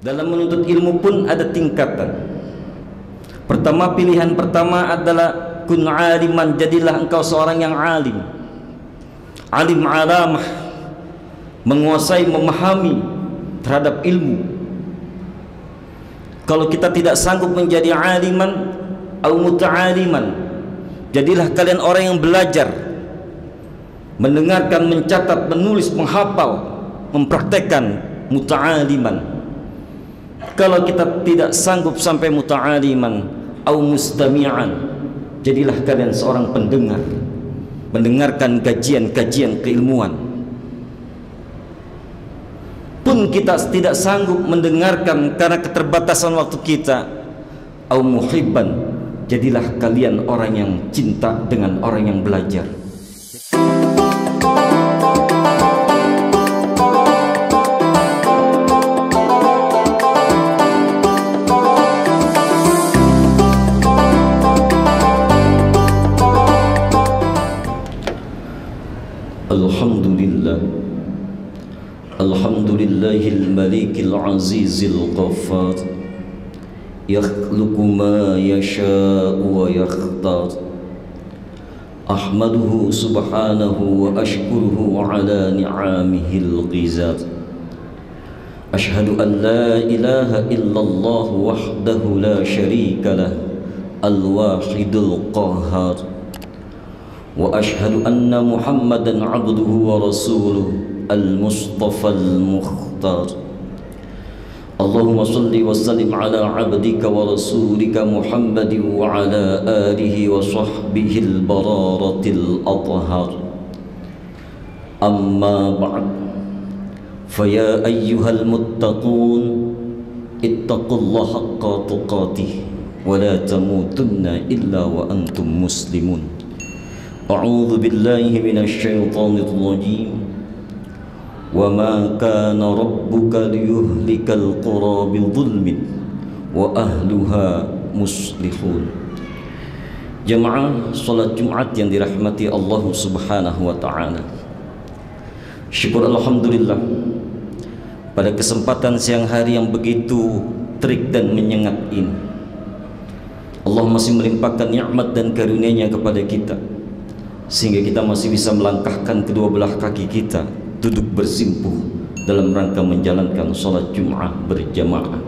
Dalam menuntut ilmu pun ada tingkatan. Pertama, pilihan pertama adalah kun aliman, jadilah engkau seorang yang alim. Alim alamah, menguasai, memahami terhadap ilmu. Kalau kita tidak sanggup menjadi aliman atau muta'aliman, jadilah kalian orang yang belajar, mendengarkan, mencatat, menulis, menghafal, mempraktekkan muta'aliman. Kalau kita tidak sanggup sampai muta'aliman atau mustami'an, jadilah kalian seorang pendengar, mendengarkan kajian-kajian keilmuan. Pun kita tidak sanggup mendengarkan karena keterbatasan waktu kita, au muhibban, jadilah kalian orang yang cinta dengan orang yang belajar. Alhamdulillah, Alhamdulillahil malikil azizil ghaffar, yakhluqu ma yasha'u wa yakhtar. Ahmaduhu subhanahu wa ashkuruhu ala ni'amihil ghizar. Ashhadu an la ilaha illallah wahdahu la sharika lah, al-wahidul qahhar. Wa ashhadu anna Muhammadan abduhu wa rasuluh al-mustafa al-mukhtar. Allahumma salli wa sallim ala abdika wa rasulika Muhammadin wa ala alihi wa sahbihi al-bararatil athhar. Amma ba'd, faya ayyuhal muttaqun, ittaqullaha haqqa tuqatih wa la tamutunna illa wa antum muslimun. A'udzu billahi minasy syaithanir rajim. Wa ma kana rabbuka liyuhlikal qura bidzulmin wa ahluha muslihun. Jamaah salat Jumat yang dirahmati Allah Subhanahu wa taala. Syukur alhamdulillah, pada kesempatan siang hari yang begitu terik dan menyengat ini, Allah masih melimpahkan nikmat dan karunia-Nya kepada kita, sehingga kita masih bisa melangkahkan kedua belah kaki kita, duduk bersimpuh dalam rangka menjalankan sholat Jum'ah berjamaah.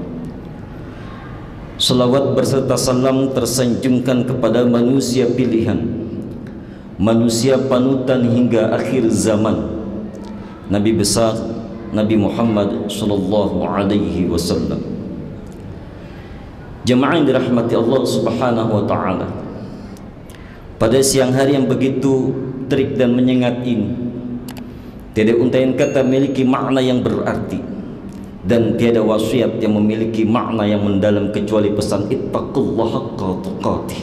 Salawat berserta salam tersanjungkan kepada manusia pilihan, manusia panutan hingga akhir zaman, Nabi besar Nabi Muhammad sallallahu alaihi wasallam. Jamaah yang dirahmati Allah Subhanahu wa taala, pada siang hari yang begitu terik dan menyengat ini, tiada untaian kata memiliki makna yang berarti, dan tiada wasiat yang memiliki makna yang mendalam kecuali pesan ittaqullaha haqqa tuqatih.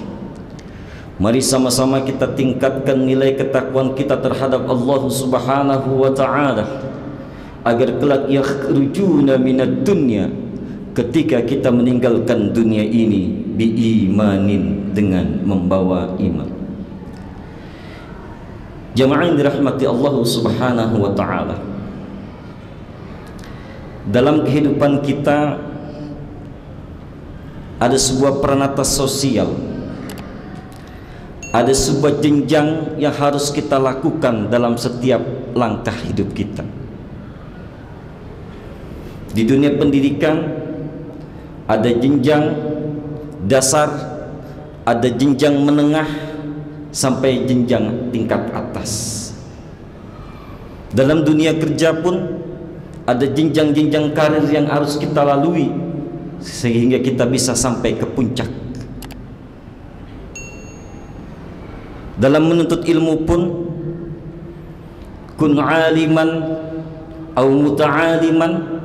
Mari sama-sama kita tingkatkan nilai ketakwaan kita terhadap Allah Subhanahu wa taala, agar kelak yakhrujuna minad dunya, ketika kita meninggalkan dunia ini, biimanin, dengan membawa iman. Jamaah yang dirahmati Allah Subhanahu wa taala, dalam kehidupan kita ada sebuah peranata sosial, ada sebuah jenjang yang harus kita lakukan dalam setiap langkah hidup kita. Di dunia pendidikan ada jenjang dasar, ada jenjang menengah, sampai jenjang tingkat atas. Dalam dunia kerja pun ada jenjang-jenjang karir yang harus kita lalui sehingga kita bisa sampai ke puncak. Dalam menuntut ilmu pun, kun aliman au muta'aliman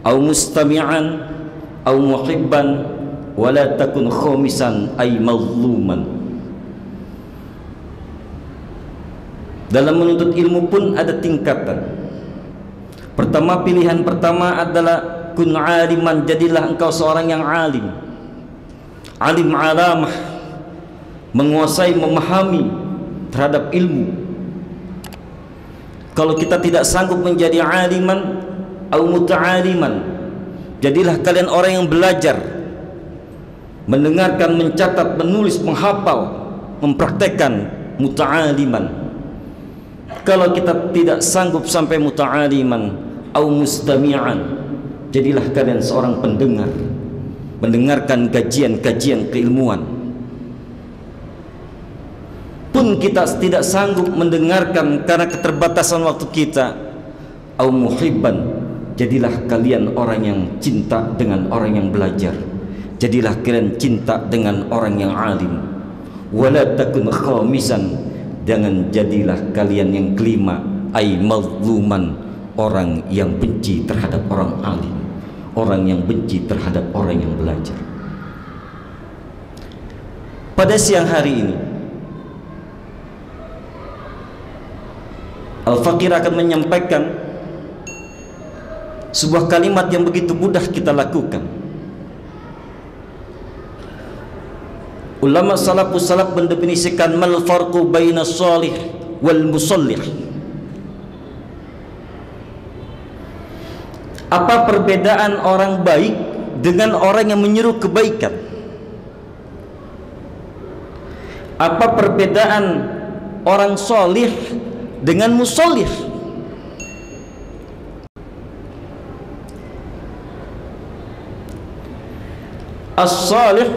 au mustami'an au muhibban wa la takun khamisan ay mazluman. Dalam menuntut ilmu pun ada tingkatan. Pertama, pilihan pertama adalah kun aliman, jadilah engkau seorang yang alim. Alim alamah, menguasai, memahami terhadap ilmu. Kalau kita tidak sanggup menjadi aliman atau muta'aliman, Jadilah kalian orang yang belajar, mendengarkan, mencatat, menulis, menghafal, mempraktekkan, muta'aliman. Kalau kita tidak sanggup sampai muta'aliman au mustami'an, jadilah kalian seorang pendengar, mendengarkan kajian-kajian keilmuan. Pun kita tidak sanggup mendengarkan karena keterbatasan waktu kita, au muhibban, jadilah kalian orang yang cinta dengan orang yang belajar, jadilah kalian cinta dengan orang yang alim. Wala takun khamisan, jangan jadilah kalian yang kelima, ai mazluman, orang yang benci terhadap orang alim, orang yang benci terhadap orang yang belajar. Pada siang hari ini Al-Fakir akan menyampaikan sebuah kalimat yang begitu mudah kita lakukan. Ulama salafus salaf mendefinisikan mal farqu baina shalih wal musallih. Apa perbedaan orang baik dengan orang yang menyeru kebaikan? Apa perbedaan orang solih dengan musallih? As-salih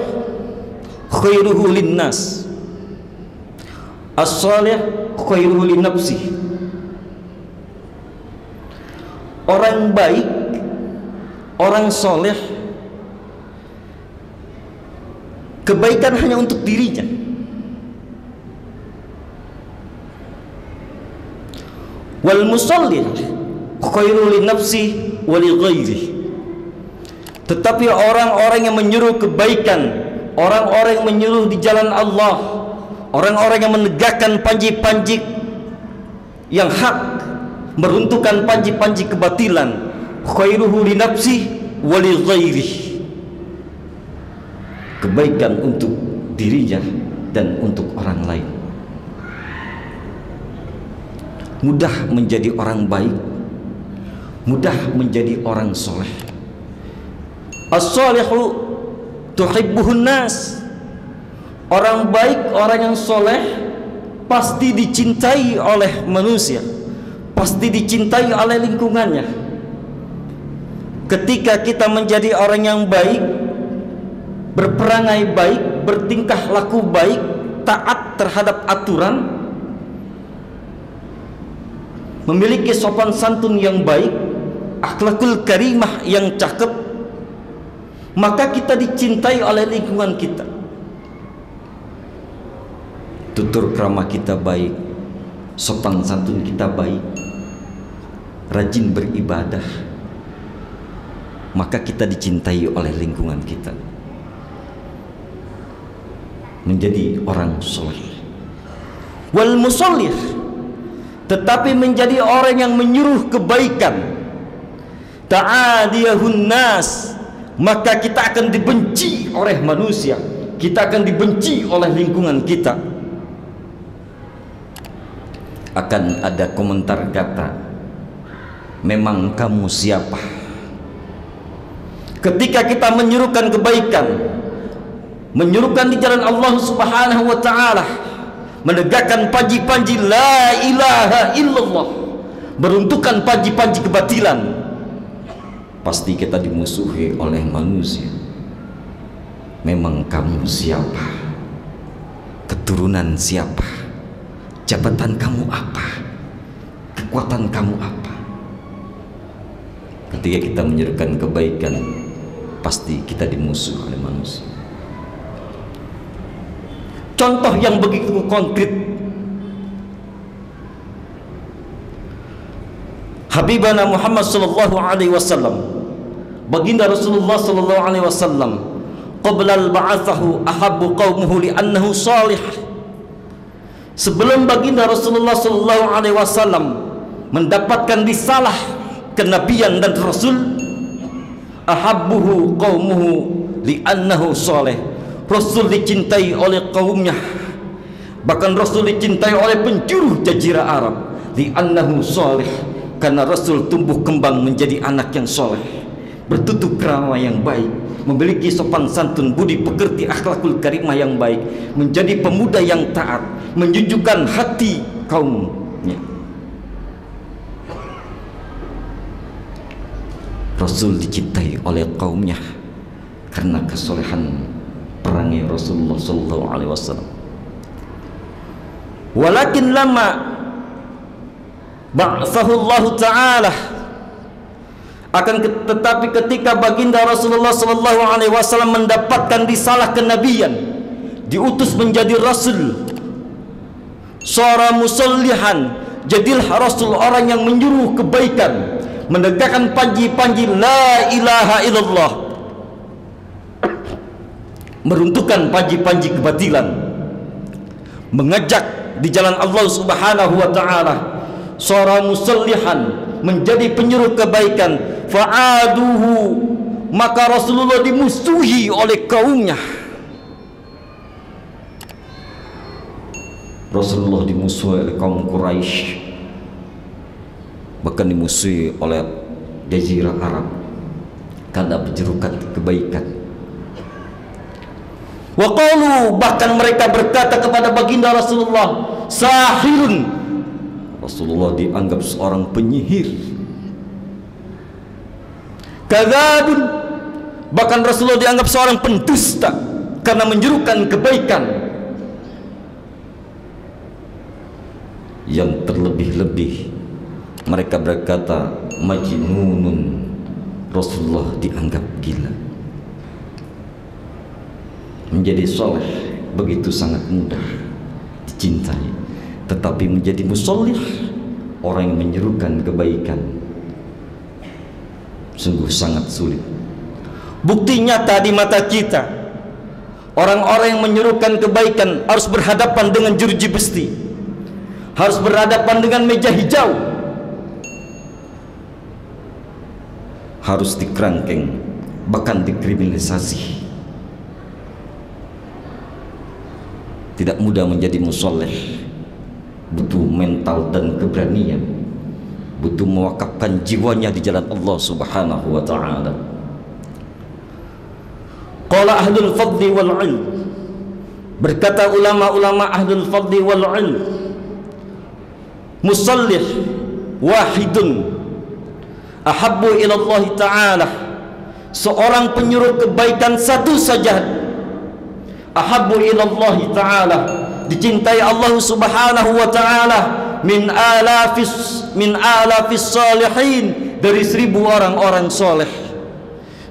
khairuhu linnas, as-salih khairuhu linnafsih. Orang baik, orang soleh, kebaikan hanya untuk dirinya. Wal musallih khairuhu linnafsih wa li ghairihi. Tetapi orang-orang yang menyuruh kebaikan, orang-orang yang menyuruh di jalan Allah, orang-orang yang menegakkan panji-panji yang hak, meruntuhkan panji-panji kebatilan, khairuhu li nafsi wa li ghairihi, kebaikan untuk dirinya dan untuk orang lain. Mudah menjadi orang baik, mudah menjadi orang soleh. As-salihu tuhibbuhun nas. Orang baik, orang yang soleh pasti dicintai oleh manusia, pasti dicintai oleh lingkungannya. Ketika kita menjadi orang yang baik, berperangai baik, bertingkah laku baik, taat terhadap aturan, memiliki sopan santun yang baik, akhlakul karimah yang cakep, maka kita dicintai oleh lingkungan kita. Tutur krama kita baik, sopan santun kita baik, rajin beribadah, maka kita dicintai oleh lingkungan kita, menjadi orang soleh. Wal musallih, tetapi menjadi orang yang menyuruh kebaikan, ta'adiyahun nas, maka kita akan dibenci oleh manusia, kita akan dibenci oleh lingkungan kita. Akan ada komentar kata, memang kamu siapa? Ketika kita menyuruhkan kebaikan, menyuruhkan di jalan Allah Subhanahu wa ta'ala, menegakkan panji-panji la ilaha illallah, meruntuhkan panji-panji kebatilan, pasti kita dimusuhi oleh manusia. Memang kamu siapa? Keturunan siapa? Jabatan kamu apa? Kekuatan kamu apa? Ketika kita menyerukan kebaikan, pasti kita dimusuhi oleh manusia. Contoh yang begitu konkret, Habibana Muhammad sallallahu alaihi wasallam, baginda Rasulullah sallallahu alaihi wasallam, qabla al-ba'athahu ahabbu qaumuhu li'annahu salih. Sebelum baginda Rasulullah sallallahu alaihi wasallam mendapatkan risalah kenabian dan rasul, ahabbuhu qaumuhu li'annahu salih. Rasul dicintai oleh kaumnya, bahkan Rasul dicintai oleh penjuru jazirah Arab, li'annahu salih, karena Rasul tumbuh kembang menjadi anak yang soleh, bertutur krama yang baik, memiliki sopan santun, budi pekerti, akhlakul karimah yang baik, menjadi pemuda yang taat, menjunjukkan hati kaumnya. Rasul dicintai oleh kaumnya karena kesolehan perangai Rasulullah sallallahu alaihi wasallam. Walakin lama ba'athahu Allah Ta'ala, akan tetapi ketika baginda Rasulullah sallallahu alaihi wasallam mendapatkan risalah kenabian, diutus menjadi rasul, sara musallihan, jadilah rasul orang yang menyuruh kebaikan, menegakkan panji-panji la ilaha illallah, meruntuhkan panji-panji kebatilan, mengajak di jalan Allah Subhanahu wa taala. Sara musallihan, menjadi penyuruh kebaikan. Fa'aduhu, maka Rasulullah dimusuhi oleh kaumnya. Rasulullah dimusuhi oleh kaum Quraisy, bahkan dimusuhi oleh Jazirah Arab karena penyerukan kebaikan. Wa qalu, bahkan mereka berkata kepada baginda Rasulullah, sahirun. Rasulullah dianggap seorang penyihir. Kadzabun, bahkan Rasulullah dianggap seorang pendusta karena menyerukan kebaikan. Yang terlebih-lebih mereka berkata majnunun. Rasulullah dianggap gila. Menjadi soleh begitu sangat mudah dicintai, tetapi menjadi musallih, orang yang menyerukan kebaikan, sungguh sangat sulit. Bukti nyata di mata kita, orang-orang yang menyerukan kebaikan harus berhadapan dengan jeruji besi, harus berhadapan dengan meja hijau, harus dikerangkeng, bahkan dikriminalisasi. Tidak mudah menjadi musallih, butuh mental dan keberanian, butuh mewakafkan jiwanya di jalan Allah Subhanahu wa taala. Qala ahlul fadli wal ilm, berkata ulama-ulama ahlul fadli wal ilm, musallih wahidun ahabbu ila Allah taala, seorang penyuruh kebaikan satu saja, ahabbu ila Allah taala, dicintai Allah Subhanahu wa taala, min alafis salihin, dari 1000 orang-orang soleh.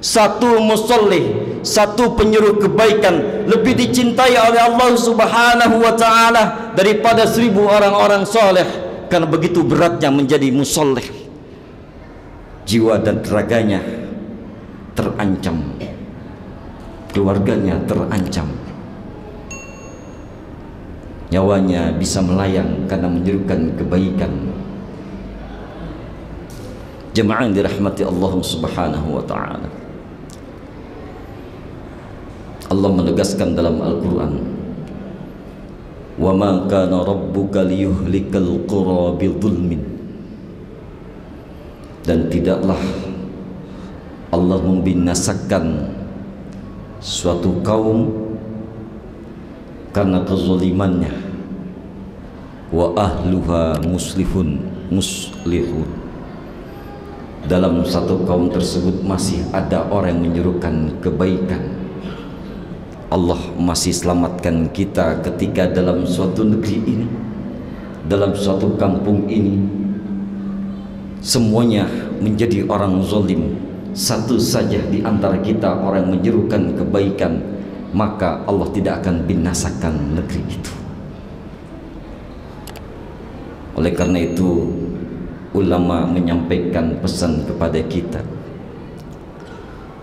Satu musallih, satu penyuruh kebaikan lebih dicintai oleh Allah Subhanahu wa taala daripada 1000 orang-orang soleh, karena begitu beratnya menjadi musallih. Jiwa dan raganya terancam, keluarganya terancam, nyawanya bisa melayang karena menyerukan kebaikan. Jemaah yang dirahmati Allah Subhanahu wa taala, Allah menegaskan dalam Al-Quran, wa ma kana rabbuka liyuhlikal qura bidzulmin, dan tidaklah Allah membinasakan suatu kaum karena kezalimannya. Wa ahluha muslihun muslihun, dalam satu kaum tersebut masih ada orang yang menyerukan kebaikan. Allah masih selamatkan kita ketika dalam suatu negeri ini, dalam suatu kampung ini, semuanya menjadi orang zalim, satu saja di antara kita orang yang menyerukan kebaikan, maka Allah tidak akan binasakan negeri itu. Oleh karena itu, ulama menyampaikan pesan kepada kita,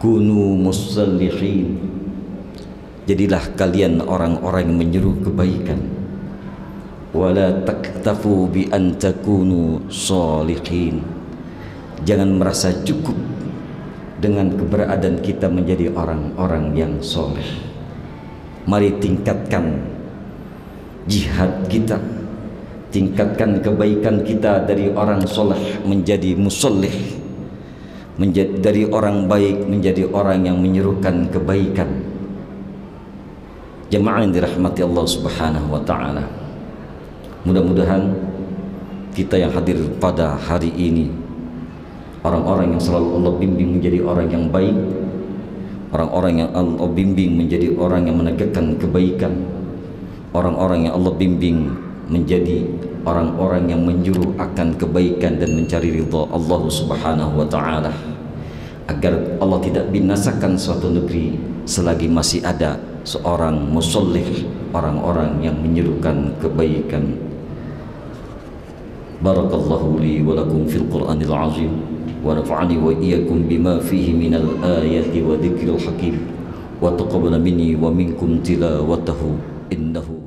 kunu musallihin, jadilah kalian orang-orang yang menyeru kebaikan, wala taktafu bi an takunu sholihin, jangan merasa cukup dengan keberadaan kita menjadi orang-orang yang soleh. Mari tingkatkan jihad kita, tingkatkan kebaikan kita dari orang soleh menjadi musallih. dari orang baik menjadi orang yang menyerukan kebaikan. Jemaah yang dirahmati Allah Subhanahu wa taala, mudah-mudahan kita yang hadir pada hari ini orang-orang yang selalu Allah bimbing menjadi orang yang baik, orang-orang yang Allah bimbing menjadi orang yang menegakkan kebaikan, orang-orang yang Allah bimbing menjadi orang-orang yang menjuru akan kebaikan dan mencari ridha Allah Subhanahu wa taala, agar Allah tidak binasakan suatu negeri selagi masih ada seorang musallih, orang-orang yang menyerukan kebaikan. Barakallahu li wa lakum fil Qur'anil azim wa nafa'ani wa iyyakum bima fihi minal ayati wa dzikril hakim wa taqabbal minni wa minkum tilawatahu innahu